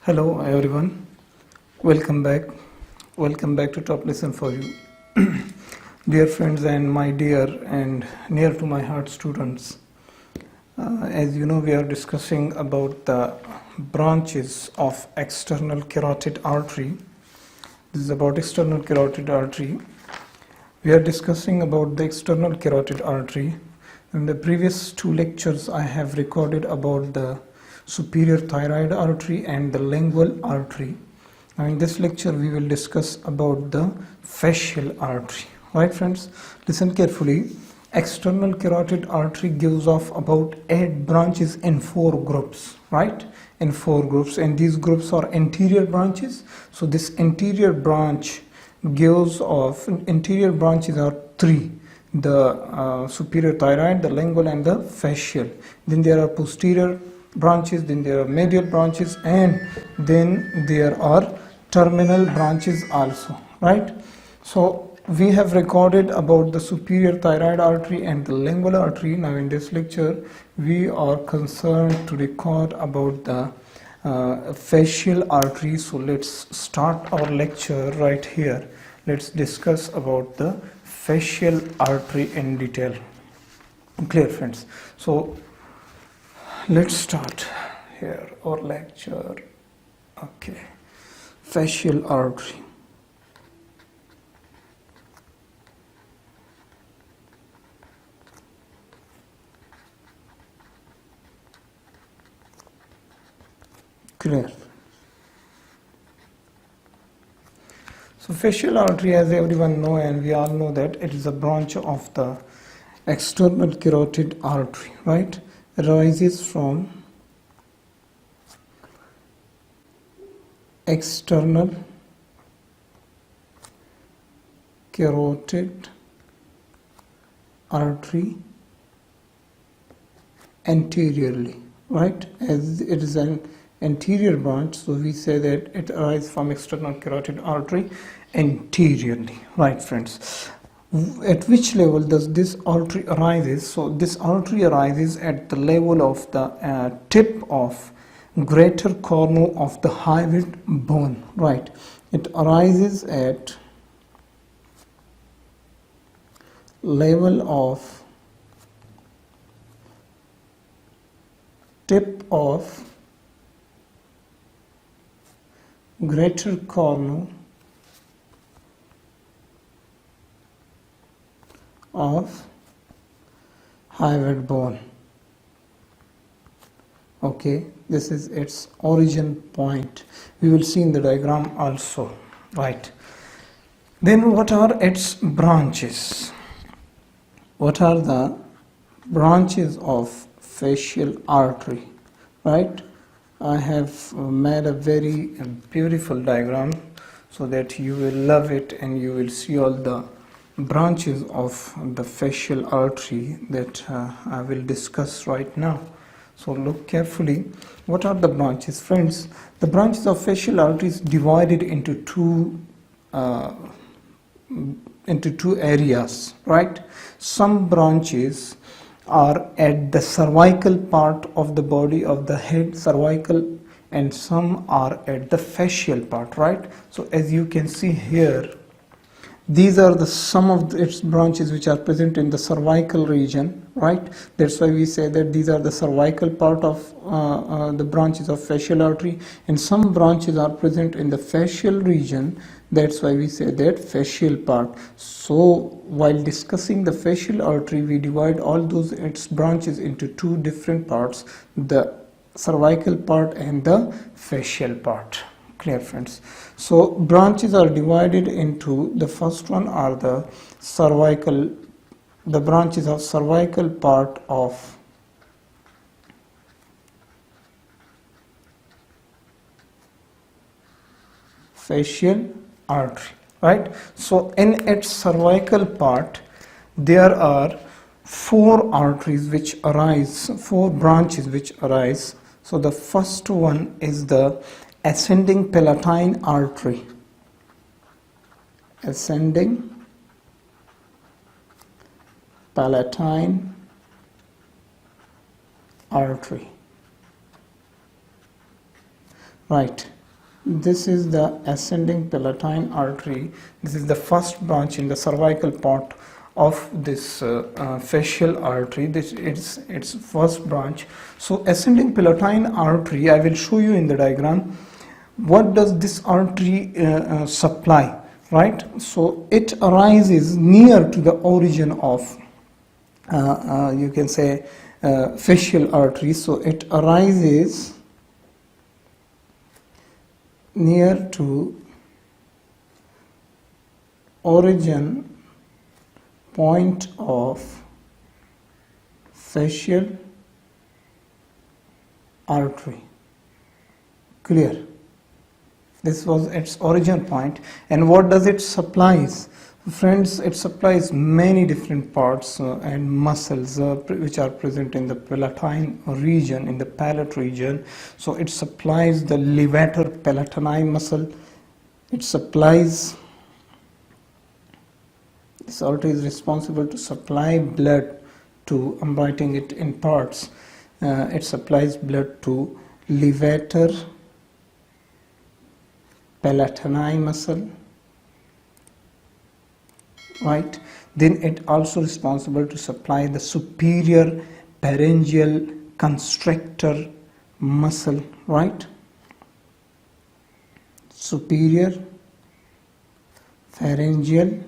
Hello everyone, welcome back. Welcome back to Top Lesson for You. Dear friends and my dear and near to my heart students, as you know, we are discussing about the branches of external carotid artery. This is about external carotid artery. We are discussing about the external carotid artery. In the previous two lectures I have recorded about the superior thyroid artery and the lingual artery. Now in this lecture we will discuss about the facial artery. Right friends, listen carefully. External carotid artery gives off about 8 branches in 4 groups, right? In 4 groups, and these groups are anterior branches. So this anterior branch gives off, anterior branches are 3. The superior thyroid, the lingual and the facial. Then there are posterior branches, then there are medial branches, and then there are terminal branches also, right? So we have recorded about the superior thyroid artery and the lingual artery. Now in this lecture we are concerned to record about the facial artery. So let's start our lecture right here. Let's discuss about the facial artery in detail. Clear friends? So let's start here our lecture. Okay, facial artery. Clear. So facial artery, as everyone know, and we all know that it is a branch of the external carotid artery, right? Arises from external carotid artery anteriorly, right? As it is an anterior branch, so we say that it arises from external carotid artery anteriorly, right friends? At which level does this artery arises? So this artery arises at the level of the tip of greater cornu of the hyoid bone, right? It arises at level of tip of greater cornu of hyoid bone. Okay, this is its origin point. We will see in the diagram also, right? Then what are its branches? What are the branches of facial artery, right? I have made a very beautiful diagram so that you will love it and you will see all the branches of the facial artery that I will discuss right now. So look carefully. What are the branches, friends? The branches of facial artery is divided into two areas, right? Some branches are at the cervical part of the body of the head, cervical, and some are at the facial part, right? So as you can see here, these are the some of its branches which are present in the cervical region, right? That's why we say that these are the cervical part of the branches of facial artery, and some branches are present in the facial region. That's why we say that facial part. So while discussing the facial artery, we divide all those its branches into two different parts, the cervical part and the facial part. Clear friends? So branches are divided into, the first one are the cervical, the branches of cervical part of facial artery, right? So in its cervical part there are 4 arteries which arise, 4 branches which arise. So the first one is the ascending Palatine artery, ascending Palatine artery, right? This is the ascending palatine artery. This is the first branch in the cervical part of this facial artery. This is its first branch. So ascending palatine artery, I will show you in the diagram. What does this artery supply, right? So it arises near to the origin of you can say facial artery. So it arises near to origin point of facial artery. Clear? This was its origin point. And what does it supplies? Friends, it supplies many different parts and muscles which are present in the palatine region, in the palate region. So it supplies the levator palatini muscle. It supplies, this artery is responsible to supply blood to, I'm writing it in parts, it supplies blood to levator palatini muscle, right? Then it also responsible to supply the superior pharyngeal constrictor muscle, right? Superior pharyngeal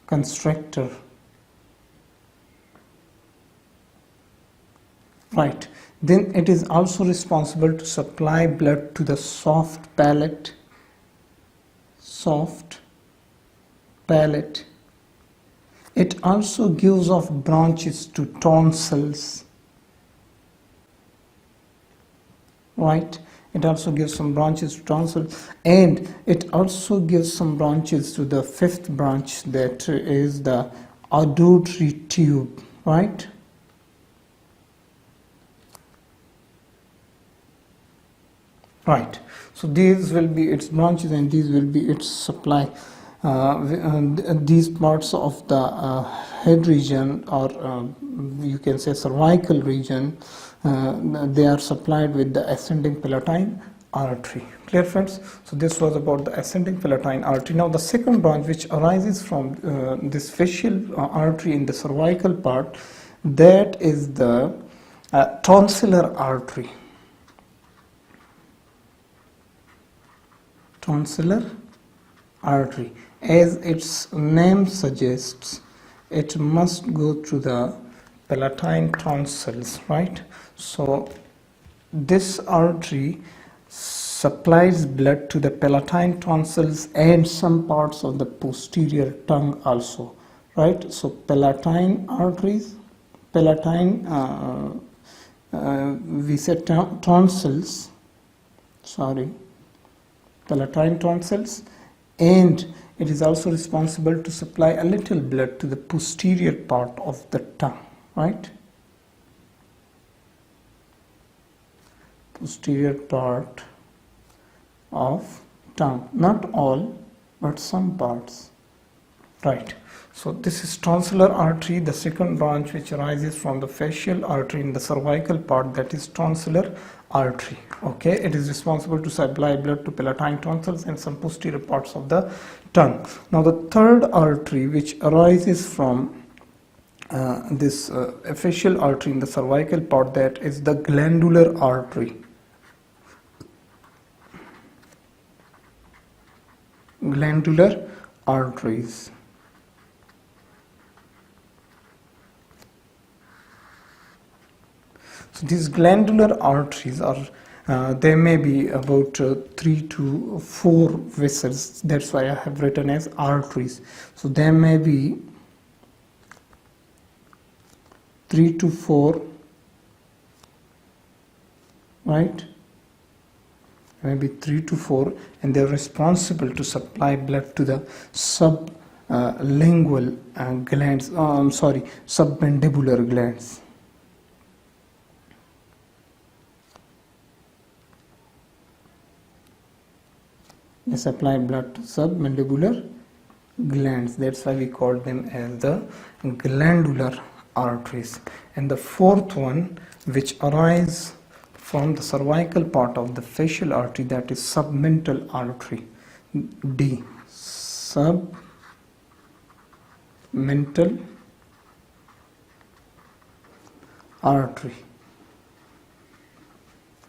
constrictor, right? Then it is also responsible to supply blood to the soft palate. It also gives off branches to tonsils, right? It also gives some branches to tonsils, and it also gives some branches to the fifth branch, that is the auditory tube, right? Right. So these will be its branches and these will be its supply. These parts of the head region, or you can say cervical region, they are supplied with the ascending palatine artery. Clear, friends? So this was about the ascending palatine artery. Now the second branch, which arises from this facial artery in the cervical part, that is the tonsillar artery. Tonsillar artery. As its name suggests, it must go through the palatine tonsils, right? So this artery supplies blood to the palatine tonsils and some parts of the posterior tongue also, right? So palatine arteries, palatine, we said tonsils, palatine tonsils, and it is also responsible to supply a little blood to the posterior part of the tongue, right? Posterior part of tongue, not all, but some parts, right? So this is tonsillar artery, the second branch which arises from the facial artery in the cervical part, that is tonsillar artery. Okay, it is responsible to supply blood to palatine tonsils and some posterior parts of the tongue. Now the third artery which arises from this facial artery in the cervical part, that is the glandular artery. Glandular arteries. So these glandular arteries are, they may be about 3 to 4 vessels. That's why I have written as arteries. So there may be 3 to 4, right? Maybe 3 to 4, and they are responsible to supply blood to the sublingual glands. Submandibular glands. They supply blood to submandibular glands. That's why we call them as the glandular arteries. And the fourth one, which arises from the cervical part of the facial artery, that is submental artery. D, submental artery.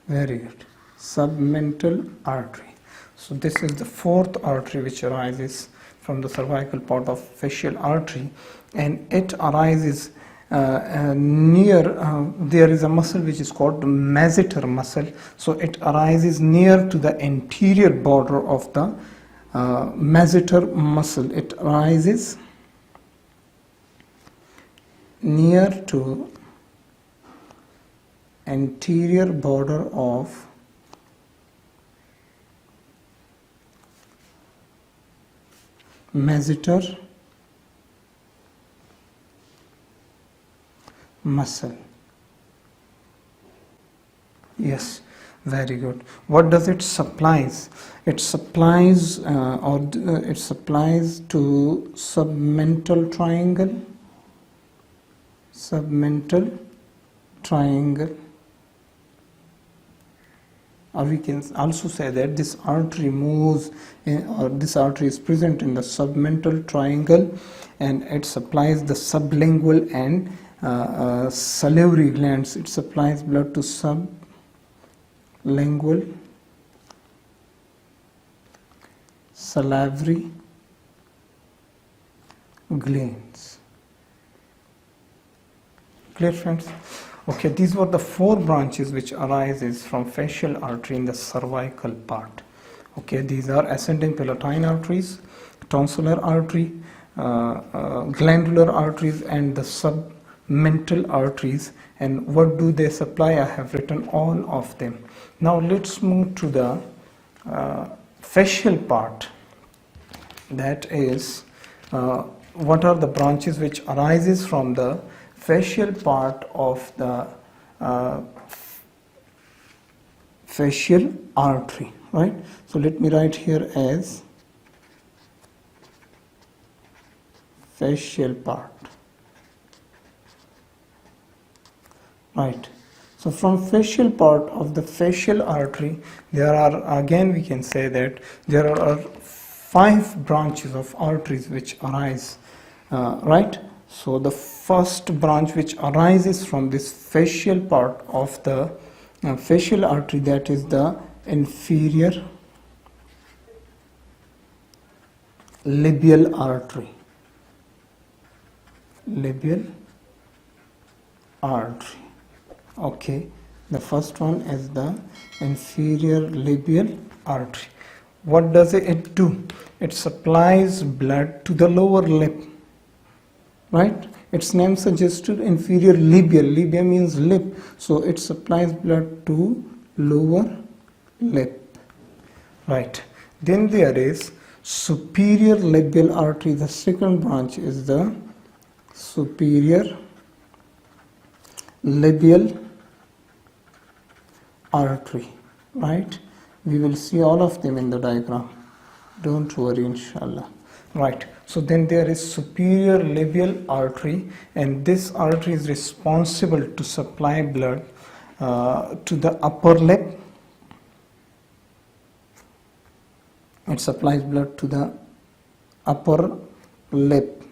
Very good. Submental artery. So this is the fourth artery which arises from the cervical part of facial artery, and it arises near, there is a muscle which is called the masseter muscle. So it arises near to the anterior border of the masseter muscle. It arises near to anterior border of masseter muscle. Yes, very good. What does it supplies? It supplies it supplies to submental triangle, or we can also say that this artery moves or this artery is present in the submental triangle, and it supplies the sublingual and salivary glands. It supplies blood to sublingual, salivary glands. Clear, friends? Okay, these were the four branches which arises from facial artery in the cervical part. Okay, these are ascending palatine arteries, tonsillar artery, glandular arteries, and the submental arteries. And what do they supply? I have written all of them. Now let's move to the facial part. That is, what are the branches which arises from the facial part of the facial artery, right? So let me write here as facial part, right? So from facial part of the facial artery, there are, again we can say that there are 5 branches of arteries which arise, right? So the first branch which arises from this facial part of the facial artery, that is the inferior labial artery. Labial artery. Okay, the first one is the inferior labial artery. What does it do? It supplies blood to the lower lip, right? Its name suggests inferior labial. Labia means lip, so it supplies blood to lower lip, right? Then there is superior labial artery. The second branch is the superior labial artery, right? We will see all of them in the diagram, don't worry, inshallah. Right, so then there is superior labial artery, and this artery is responsible to supply blood to the upper lip. It supplies blood to the upper lip,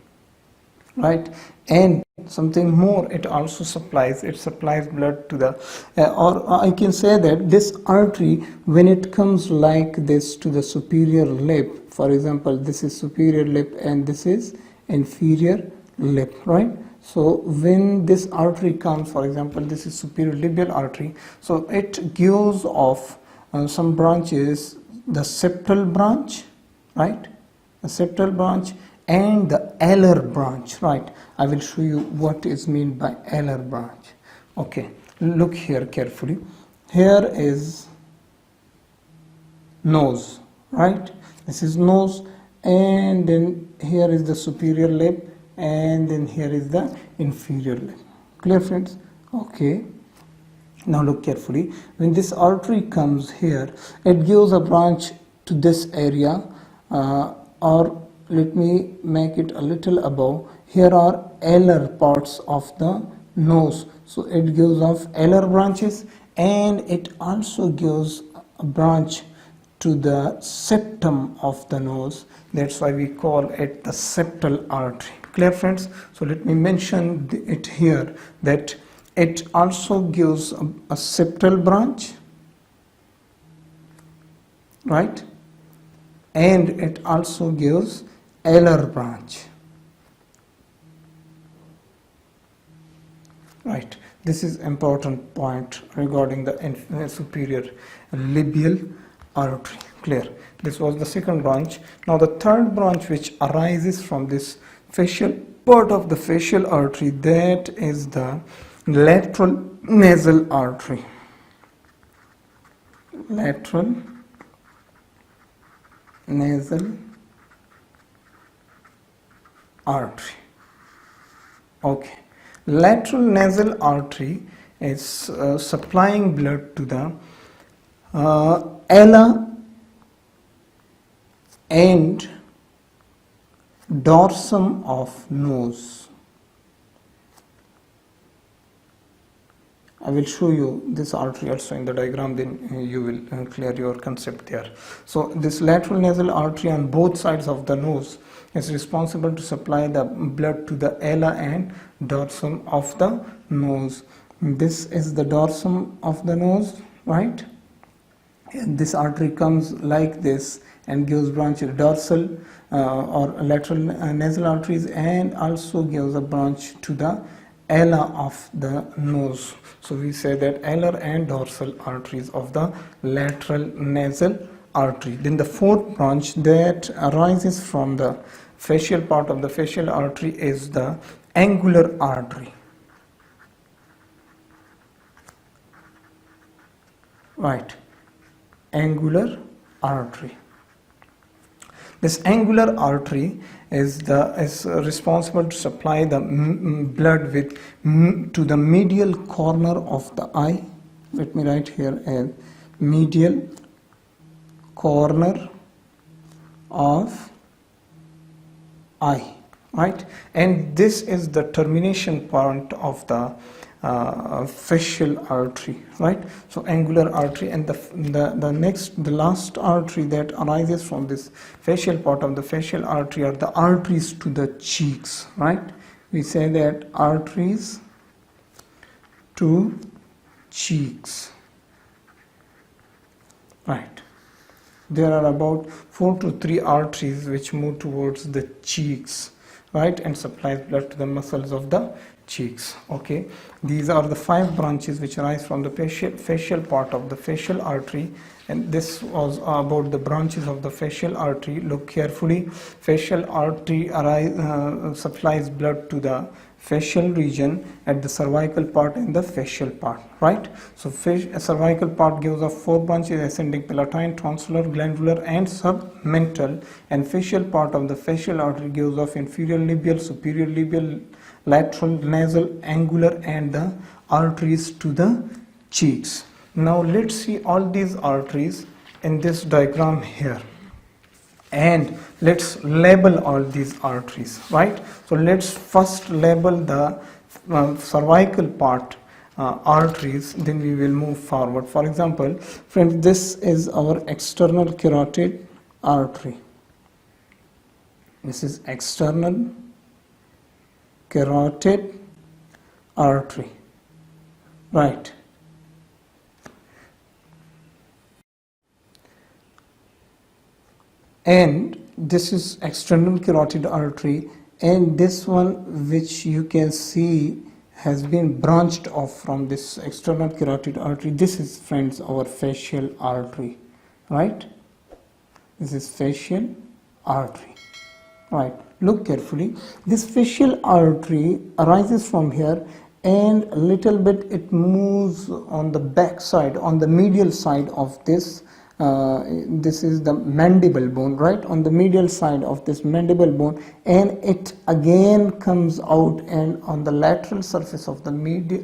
right? And something more, it also supplies blood to the or I can say that this artery, when it comes like this to the superior lip, for example, this is superior lip and this is inferior lip, right? So when this artery comes, for example, this is superior labial artery, so it gives off some branches, the septal branch, right? The septal branch and the alar branch, right? I will show you what is meant by alar branch. Okay, look here carefully. Here is nose, right? This is nose, and then here is the superior lip, and then here is the inferior lip. Clear, friends? Okay. Now look carefully. When this artery comes here, it gives a branch to this area, or let me make it a little above. Here are alar parts of the nose, so it gives off alar branches, and it also gives a branch to the septum of the nose. That's why we call it the septal artery. Clear, friends? So let me mention it here that it also gives a septal branch, right? And it also gives alar branch, right? This is important point regarding the superior labial artery. Clear? This was the second branch. Now the third branch which arises from this facial part of the facial artery, that is the lateral nasal artery. Lateral nasal artery. Okay. Lateral nasal artery is supplying blood to the ala and dorsum of nose. I will show you this artery also in the diagram, then you will clear your concept there. So this lateral nasal artery on both sides of the nose is responsible to supply the blood to the ala and dorsum of the nose. This is the dorsum of the nose, right? And this artery comes like this and gives branches dorsal or lateral nasal arteries, and also gives a branch to the ala of the nose. So we say that alar and dorsal arteries of the lateral nasal artery. Then the fourth branch that arises from the facial part of the facial artery is the angular artery. Right, angular artery. This angular artery is responsible to supply the blood to the medial corner of the eye. Let me write here as medial corner of eye, right? And this is the termination point of the facial artery, right? So angular artery, and the last artery that arises from this facial part of the facial artery are the arteries to the cheeks, right? We say that arteries to cheeks, right? There are about 4 to 3 arteries which move towards the cheeks, right, and supplies blood to the muscles of the cheeks. Okay, these are the 5 branches which arise from the facial part of the facial artery, and this was about the branches of the facial artery. Look carefully. Facial artery supplies blood to the facial region at the cervical part and the facial part, right? So cervical part gives off 4 branches: ascending, palatine, tonsillar, glandular and submental, and facial part of the facial artery gives off inferior labial, superior labial, lateral, nasal, angular and the arteries to the cheeks. Now let's see all these arteries in this diagram here, and let's label all these arteries, right? So let's first label the cervical part arteries, then we will move forward. For example, friends, this is our external carotid artery. This is external carotid artery, right? And this is external carotid artery, and this one which you can see has been branched off from this external carotid artery. This is, friends, our facial artery, right? This is facial artery, right? Look carefully. This facial artery arises from here, and a little bit it moves on the back side, on the medial side of this. This is the mandible bone, right? On the medial side of this mandible bone, and it again comes out, and on the lateral surface of the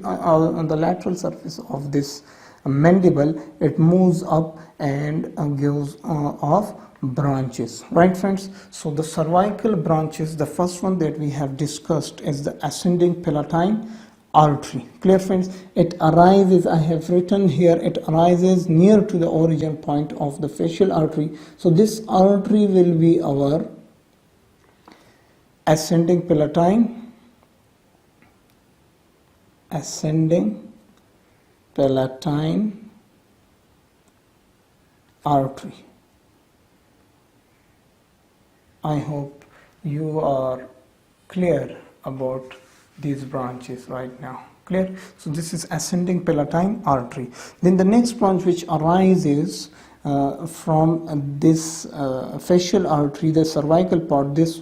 on the lateral surface of this mandible, it moves up and gives off branches, right, friends? So the cervical branches, the first one that we have discussed is the ascending palatine artery. Clear friends? It arises, I have written here, it arises near to the origin point of the facial artery. So this artery will be our ascending palatine, artery. I hope you are clear about these branches right now. Clear? So this is ascending palatine artery. Then the next branch which arises from this facial artery, the cervical part, this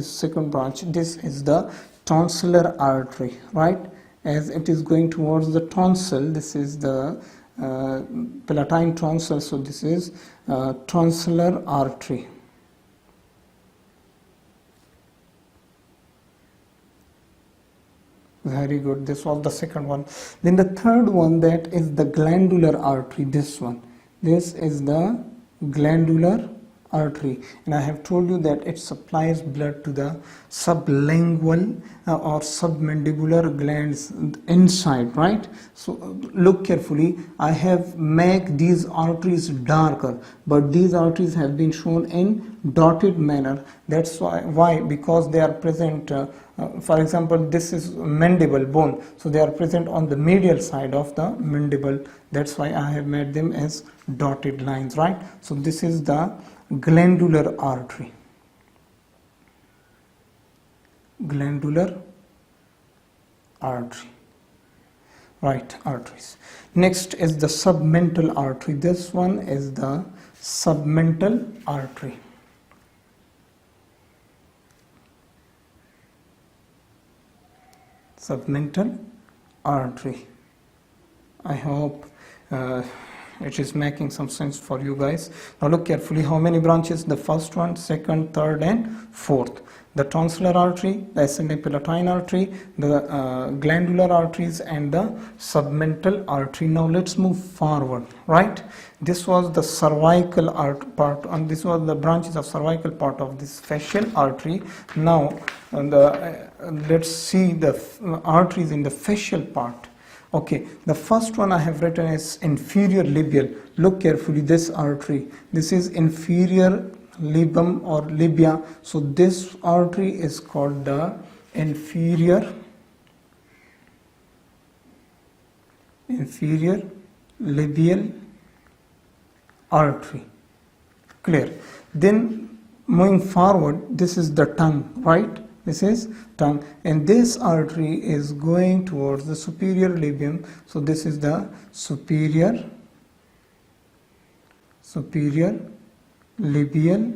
second branch, this is the tonsillar artery, right? As it is going towards the tonsil, this is the palatine tonsil, so this is tonsillar artery. Very good. This was the second one. Then the third one, that is the glandular artery. This one. This is the glandular artery, and I have told you that it supplies blood to the sublingual or submandibular glands inside, right? So look carefully. I have made these arteries darker, but these arteries have been shown in dotted manner. That's why because they are present. For example, this is mandible bone, so they are present on the medial side of the mandible. That's why I have made them as dotted lines, right? So this is the glandular artery. Glandular artery. Right, arteries. Next is the submental artery. This one is the submental artery. Submental artery. I hope it is making some sense for you guys. Now look carefully. How many branches? The first one, second, third, and fourth. The tonsillar artery, the ascending palatine artery, the glandular arteries, and the submental artery. Now let's move forward, right? This was the cervical part, and this was the branches of cervical part of this facial artery. Now let's see the arteries in the facial part. Okay, the first one I have written is inferior labial. Look carefully, this artery. This is inferior labum or labia. So this artery is called the inferior labial artery. Clear? Then moving forward, this is the tongue, right? This is tongue, and this artery is going towards the superior labium. So this is the superior labial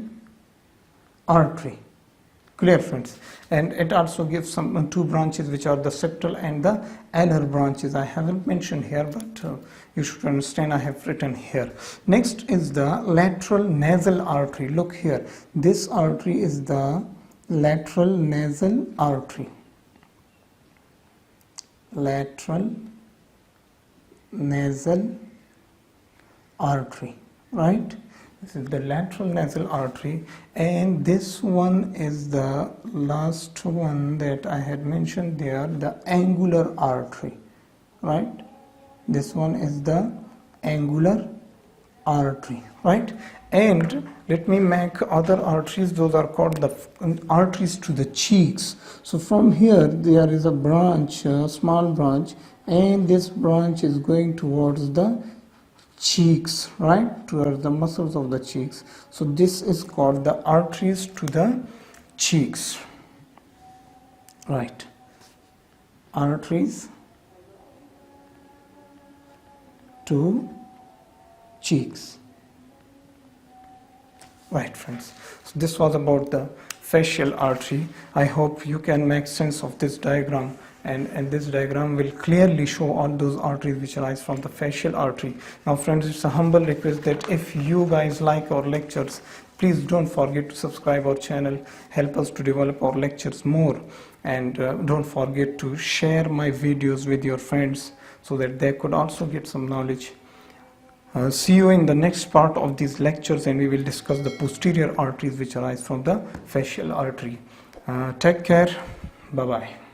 artery. Clear, friends? And it also gives some two branches, which are the septal and the alar branches. I haven't mentioned here, but you should understand I have written here. Next is the lateral nasal artery. Look here, this artery is the lateral nasal artery. Lateral nasal artery, right? This is the lateral nasal artery, and this one is the last one that I had mentioned there, the angular artery, right? This one is the angular artery, right? And let me make other arteries. Those are called the arteries to the cheeks. So from here there is a branch, a small branch, and this branch is going towards the cheeks, right? Towards the muscles of the cheeks. So this is called the arteries to the cheeks, right? Arteries to cheeks. Right, friends. So this was about the facial artery. I hope you can make sense of this diagram, and this diagram will clearly show all those arteries which arise from the facial artery. Now friends, it's a humble request that if you guys like our lectures, please don't forget to subscribe our channel, help us to develop our lectures more, and don't forget to share my videos with your friends so that they could also get some knowledge. See you in the next part of these lectures, and we will discuss the posterior arteries which arise from the facial artery. Take care. Bye bye.